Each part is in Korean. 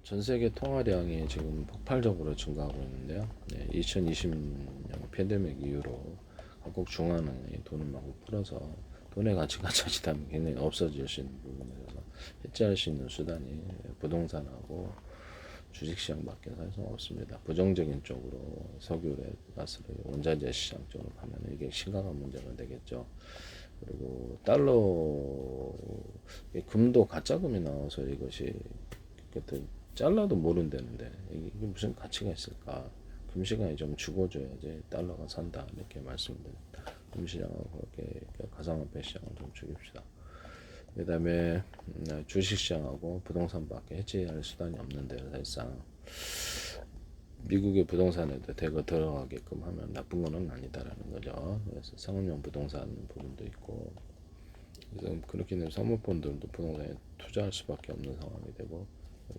전 세계 통화량이 지금 폭발적으로 증가하고 있는데요. 2020년 팬데믹 이후로 각국 중앙은행이 돈을 마구 풀어서 돈의 가치가 자칫하면 굉장히 없어질 수 있는 부분에 대해서 해지할 수 있는 수단이 부동산하고 주식시장밖에 사실상 없습니다. 부정적인 쪽으로 석유를, 가스를, 원자재 시장 쪽으로 가면 이게 심각한 문제가 되겠죠. 그리고 달러, 금도 가짜금이 나와서 이것이 그때 잘라도 모른다는데 이게 무슨 가치가 있을까? 금시장이 좀 죽어줘야지 달러가 산다 이렇게 말씀드립니다. 금시장하고 이렇게 가상화폐 시장을 좀 죽입시다. 그다음에 주식시장하고 부동산밖에 해지할 수단이 없는데 사실상 미국의 부동산에도 대거 들어가게끔 하면 나쁜 거는 아니다라는 거죠. 그래서 상업용 부동산 부분도 있고 그래서 그렇게 되면 사모펀드들도 부동산에 투자할 수밖에 없는 상황이 되고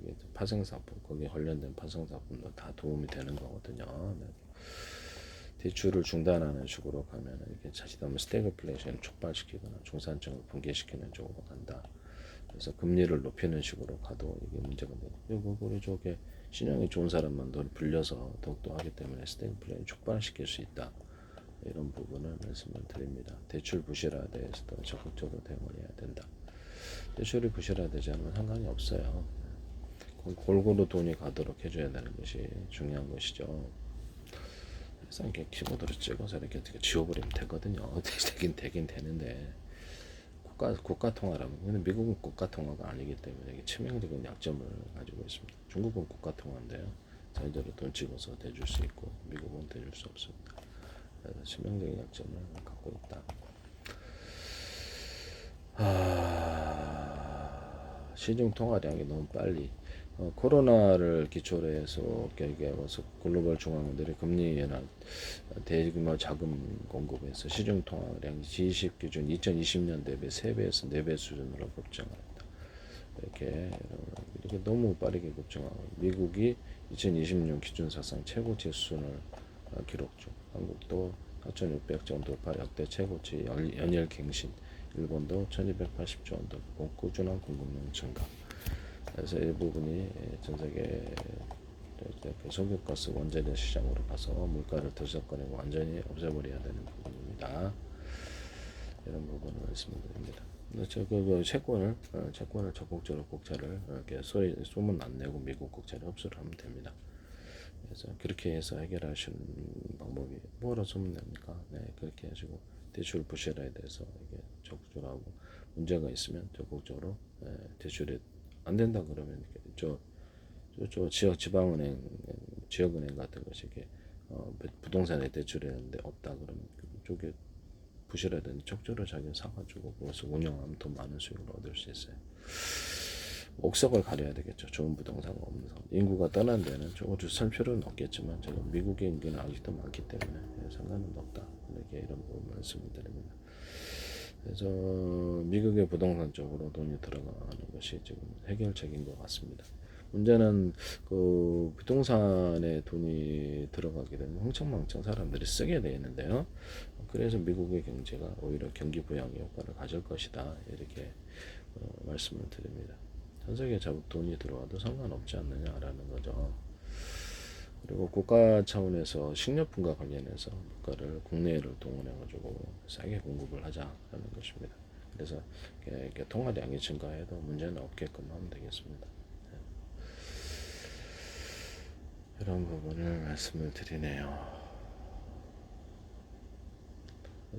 여기 파생상품 거기에 관련된 파생상품도 다 도움이 되는 거거든요. 네. 대출을 중단하는 식으로 가면 이렇게 자칫하면 스태그플레이션을 촉발시키거나 중산층을 붕괴시키는 쪽으로 간다. 그래서 금리를 높이는 식으로 가도 이게 문제가 되고 그리고 우리 쪽에 신용이 좋은 사람만 돈 불려서 더욱더 하기 때문에 스태그플레이션을 촉발시킬 수 있다. 이런 부분을 말씀을 드립니다. 대출 부실화에 대해서도 적극적으로 대응을 해야 된다. 대출이 부실화되지 않으면 상관이 없어요. 골고루 돈이 가도록 해줘야 되는 것이 중요한 것이죠. 항상 이렇게 키보드를 찍어서 이렇게 지워버리면 되거든요. 되긴 되는데 국가 통화라면 근데 미국은 국가 통화가 아니기 때문에 이게 치명적인 약점을 가지고 있습니다. 중국은 국가 통화인데요. 자기들은 돈 찍어서 대줄 수 있고 미국은 대줄 수 없습니다. 그래서 치명적인 약점을 갖고 있다. 시중 통화량이 너무 빨리 코로나를 기초로 해서 와서 글로벌 중앙은행들이 금리 인하 대규모 자금 공급에서 시중 통화량이 G20 기준 2020년 대비 3배에서 4배 수준으로 급증했다. 이렇게 너무 빠르게 급증하고 미국이 2020년 기준 사상 최고치 수준을 기록 중. 한국도 4,600조 원 돌파 역대 최고치 연일 갱신. 일본도 1,280조 원 돌파 꾸준한 공급량 증가. 그래서 이 부분이 전 세계 석유가스 원자재 시장으로 가서 물가를 들썩거리고 완전히 없애버려야 되는 부분입니다. 이런 부분을 말씀드립니다. 채권을 적극적으로 국채를 이렇게 소문 안 내고 미국 국채를 흡수를 하면 됩니다. 그래서 그렇게 해서 해결하시는 방법이 뭐로 소문냅니까? 네, 그렇게 하시고 대출 부실화에 대해서 이게 적극적으로 하고 문제가 있으면 적극적으로 대출이 안 된다 그러면 저 지방은행, 지역은행 같은 것이 이렇게 부동산에 대출했는데 없다 그러면 그쪽에 부실하든 적절히 자기가 사가지고 그것을 운영하면 더 많은 수익을 얻을 수 있어요. 옥석을 가려야 되겠죠. 좋은 부동산가 없는 상황. 인구가 떠난 데는 조금 살 필요는 없겠지만 지금 미국의 인구는 아직도 많기 때문에 상관은 없다. 이렇게 이런 부분 말씀을 드립니다. 그래서 미국의 부동산 쪽으로 돈이 들어가는 것이 지금 해결책인 것 같습니다. 문제는 그 부동산에 돈이 들어가게 되면 흥청망청 사람들이 쓰게 되어 있는데요. 그래서 미국의 경제가 오히려 경기 부양의 효과를 가질 것이다. 이렇게 말씀을 드립니다. 전 세계 돈이 들어와도 상관없지 않느냐라는 거죠. 그리고 국가 차원에서 식료품과 관련해서 물가를 국내를 동원해가지고 싸게 공급을 하자라는 것입니다. 그래서 이렇게 통화량이 증가해도 문제는 없게끔 하면 되겠습니다. 이런 부분을 말씀을 드리네요.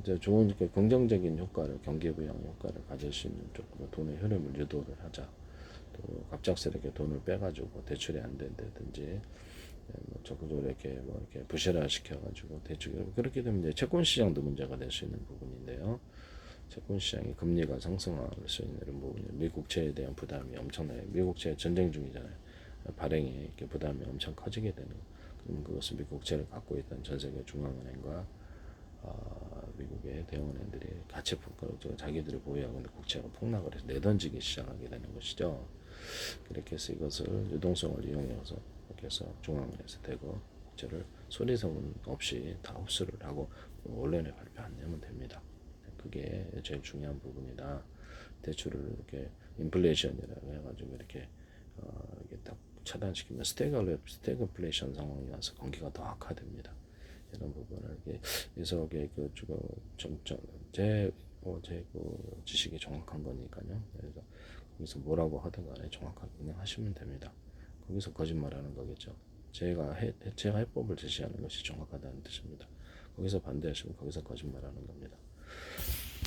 이제 좋은 긍정적인 효과를 경기 부양 효과를 가질 수 있는 쪽으로 돈의 흐름을 유도를 하자. 또 갑작스럽게 돈을 빼가지고 대출이 안 된다든지 뭐 적극적으로 이렇게 부실화 시켜가지고 대출 그렇게 되면 이제 채권 시장도 문제가 될 수 있는 부분인데요. 채권 시장이 금리가 상승할 수 있는 이런 부분이 미국채에 대한 부담이 엄청나요. 미국채 전쟁 중이잖아요. 발행이 이렇게 부담이 엄청 커지게 되는. 그럼 그것은 미국채를 갖고 있던 전 세계 중앙은행과 미국의 대형은행들이 같이 자기들이 보유하고 있는 국채가 폭락을 해서 내던지기 시작하게 되는 것이죠. 그렇게 해서 이것을 유동성을 이용해서 이렇게 해서 중앙은행에서 대거 국채를 소리소문 없이 다 흡수를 하고 원래는 발표 안 내면 됩니다. 그게 제일 중요한 부분이다. 대출을 이렇게 인플레이션이라고 해가지고 이렇게 딱 차단시키면 스태그플레이션 상황이 와서 경기가 더 악화됩니다. 이런 부분을 이석의 그 주거 제 지식이 정확한 거니까요. 그래서 거기서 뭐라고 하든 간에 정확하게 그냥 하시면 됩니다. 거기서 거짓말하는 거겠죠. 제가 해법을 제시하는 것이 정확하다는 뜻입니다. 거기서 반대하시면 거기서 거짓말하는 겁니다.